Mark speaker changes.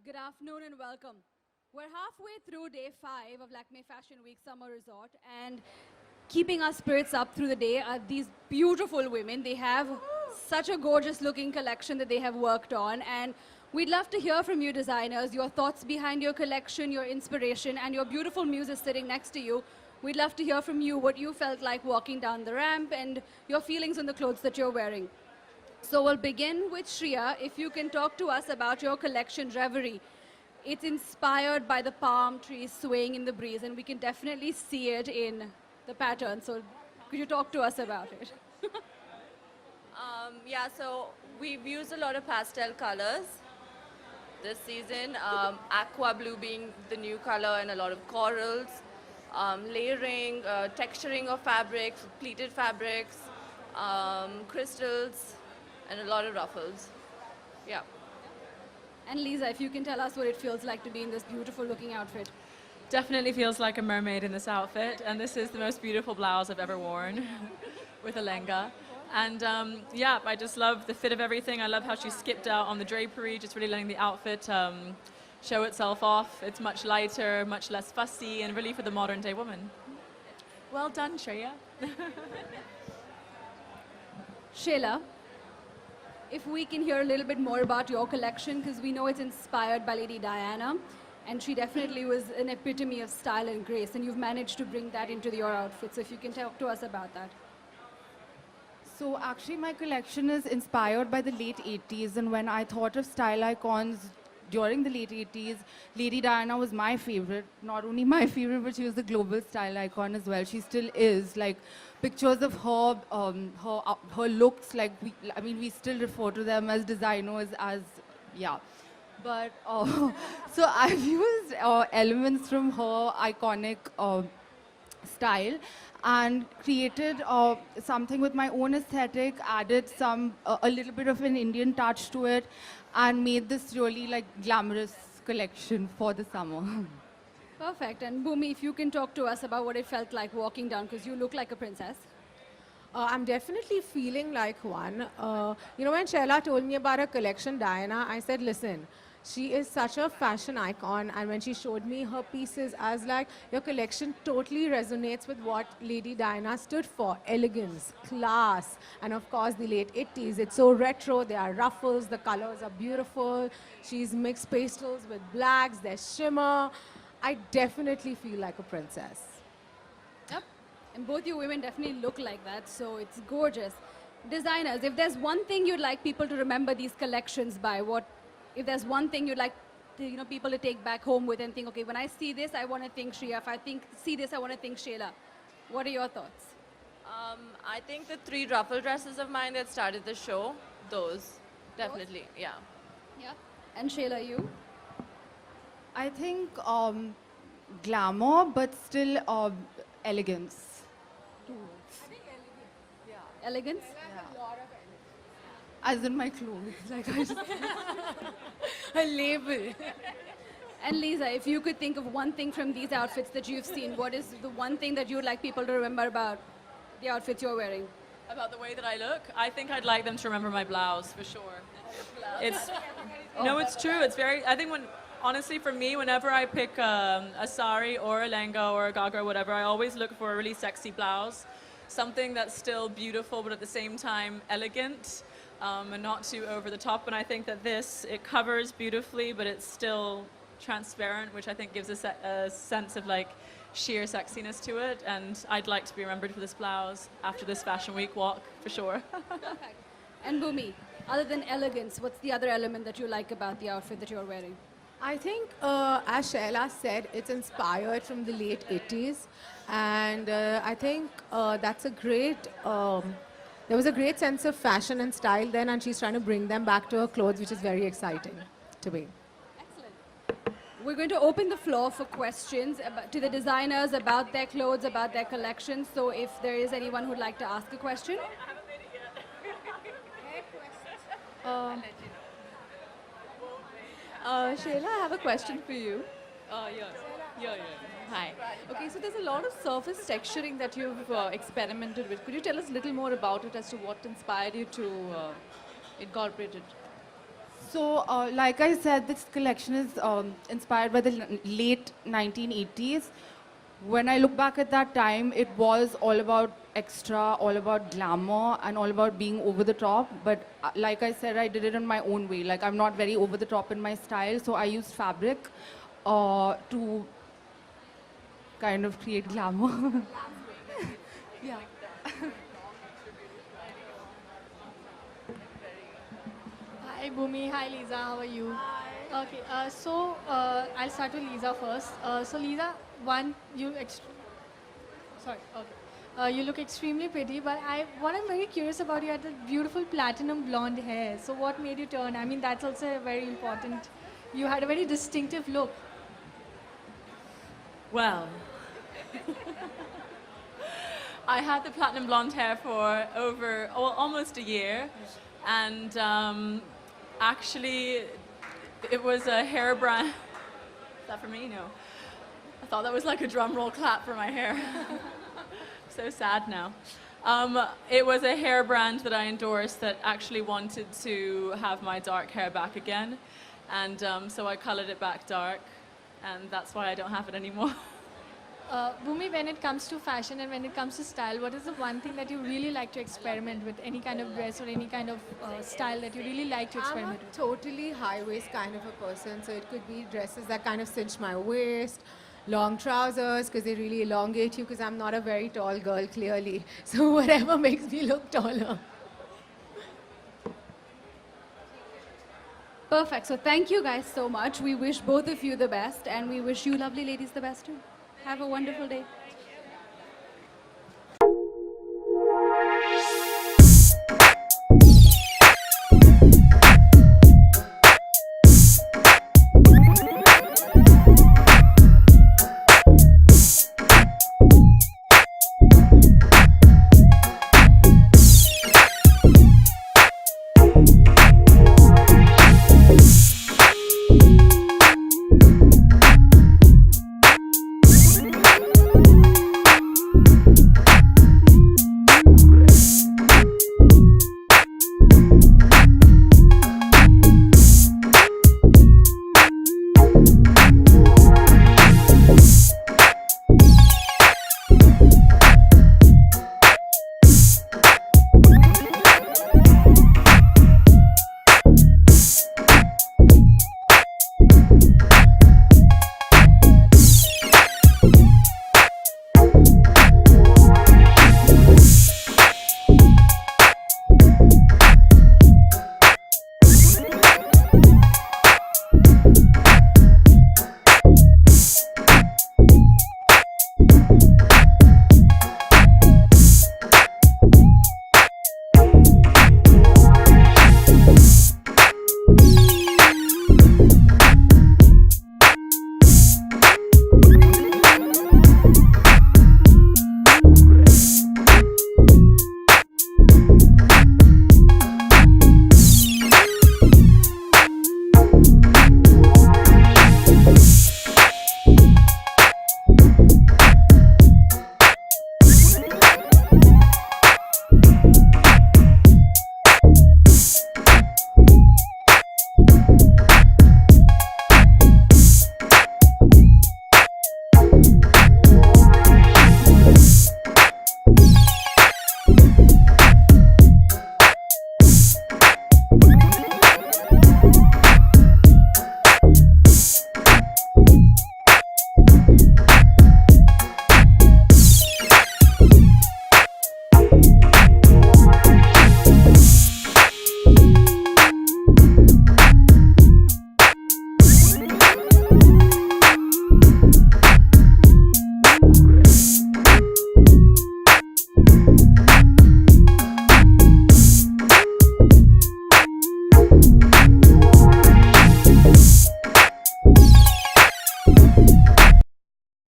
Speaker 1: Good afternoon and welcome. We're halfway through day 5 of Lakme Fashion Week Summer Resort, and keeping our spirits up through the day are these beautiful women. They have such a gorgeous looking collection that they have worked on, and we'd love to hear from you designers, your thoughts behind your collection, your inspiration, and your beautiful muses sitting next to you. We'd love to hear from you what you felt like walking down the ramp and your feelings on the clothes that you're wearing. So we'll begin with Shreya. If you can talk to us about your collection, Reverie. It's inspired by the palm trees swaying in the breeze, and we can definitely see it in the pattern. So could you talk to us about it?
Speaker 2: Yeah, so we've used a lot of pastel colors this season. Aqua blue being the new color, and a lot of corals, layering, texturing of fabrics, pleated fabrics, crystals, and a lot of ruffles. Yeah.
Speaker 1: And Lisa, if you can tell us what it feels like to be in this beautiful looking outfit.
Speaker 3: Definitely feels like a mermaid in this outfit, and this is the most beautiful blouse I've ever worn with a lenga. And yeah, I just love the fit of everything. I love how she skipped out on the drapery, just really letting the outfit show itself off. It's much lighter, much less fussy, and really for the modern day woman. Well done, Shreya.
Speaker 1: Shayla, if we can hear a little bit more about your collection, because we know it's inspired by Lady Diana, and she definitely was an epitome of style and grace, and you've managed to bring that into your outfit. So if you can talk to us about that.
Speaker 4: So actually my collection is inspired by the late 80s, and when I thought of style icons during the late 80s, Lady Diana was my favorite. Not only my favorite, but she was the global style icon as well. She still is. Like pictures of her, her looks. Like we still refer to them as designers, as yeah. But so I've used elements from her iconic style and created something with my own aesthetic, added a little bit of an Indian touch to it, and made this really like glamorous collection for the summer.
Speaker 1: Perfect. And Bhumi, if you can talk to us about what it felt like walking down, because you look like a princess.
Speaker 5: I'm definitely feeling like one. When Shaila told me about her collection, Diana, I said, listen, she is such a fashion icon, and when she showed me her pieces, I was like, your collection totally resonates with what Lady Diana stood for: elegance, class, and of course the late 80s. It's so retro, there are ruffles, the colors are beautiful, she's mixed pastels with blacks, there's shimmer. I definitely feel like a princess.
Speaker 1: Yep. And both you women definitely look like that, so it's gorgeous. Designers, if there's one thing you'd like people to remember these collections by, if there's one thing you'd like people to take back home with and think, okay, when I see this, I want to think Shreya. If I see this, I want to think Shayla. What are your thoughts?
Speaker 2: I think the 3 ruffle dresses of mine that started the show, those, definitely, yeah.
Speaker 1: Yeah. And Shayla, you?
Speaker 4: I think glamour, but still elegance.
Speaker 1: Elegance?
Speaker 4: As in my clothes, like I just
Speaker 5: A label.
Speaker 1: And Lisa, if you could think of one thing from these outfits that you've seen, what is the one thing that you'd like people to remember about the outfits you're wearing?
Speaker 3: About the way that I look, I think I'd like them to remember my blouse for sure. It's no, it's true. It's very. I think honestly, for me, whenever I pick a sari or a lehenga or a gagra or whatever, I always look for a really sexy blouse, something that's still beautiful but at the same time elegant. And not too over the top. And I think that it covers beautifully, but it's still transparent, which I think gives a sense of like sheer sexiness to it. And I'd like to be remembered for this blouse after this Fashion Week walk, for sure.
Speaker 1: Perfect. And Bhumi, other than elegance, what's the other element that you like about the outfit that you're wearing?
Speaker 5: I think, as Shaila said, it's inspired from the late 80s. And I think that's a great... there was a great sense of fashion and style then, and she's trying to bring them back to her clothes, which is very exciting to me.
Speaker 1: Excellent. We're going to open the floor for questions to the designers about their clothes, about their collections. So if there is anyone who'd like to ask a question.
Speaker 6: Shayla, I have a question for you. Yeah. Hi. Okay, so there's a lot of surface texturing that you've experimented with. Could you tell us a little more about it as to what inspired you to incorporate it?
Speaker 4: So, like I said, this collection is inspired by the late 1980s. When I look back at that time, it was all about extra, all about glamour, and all about being over the top. But like I said, I did it in my own way. Like, I'm not very over the top in my style, so I used fabric to kind of create glamour. Yeah.
Speaker 7: Hi Bhumi, hi Lisa, how are you? Hi. Okay, I'll start with Lisa first. So Lisa, one, sorry, okay. You look extremely pretty, but what I'm very curious about, you had the beautiful platinum blonde hair. So what made you turn? I mean, that's also very important. You had a very distinctive look.
Speaker 3: Well, I had the platinum blonde hair for almost a year, and actually, it was a hair brand. Is that for me? No. I thought that was like a drum roll clap for my hair. So sad now. It was a hair brand that I endorsed that actually wanted to have my dark hair back again, and so I colored it back dark, and that's why I don't have it anymore.
Speaker 7: Bhumi, when it comes to fashion and when it comes to style, what is the one thing that you really like to experiment with? Any kind of dress or any kind of style that you really like to
Speaker 5: I'm
Speaker 7: experiment
Speaker 5: a
Speaker 7: with?
Speaker 5: totally high waist kind of a person, so it could be dresses that kind of cinch my waist, long trousers because they really elongate you because I'm not a very tall girl clearly. So whatever makes me look taller.
Speaker 1: Perfect. So thank you guys so much. We wish both of you the best, and we wish you lovely ladies the best too. Have a wonderful day.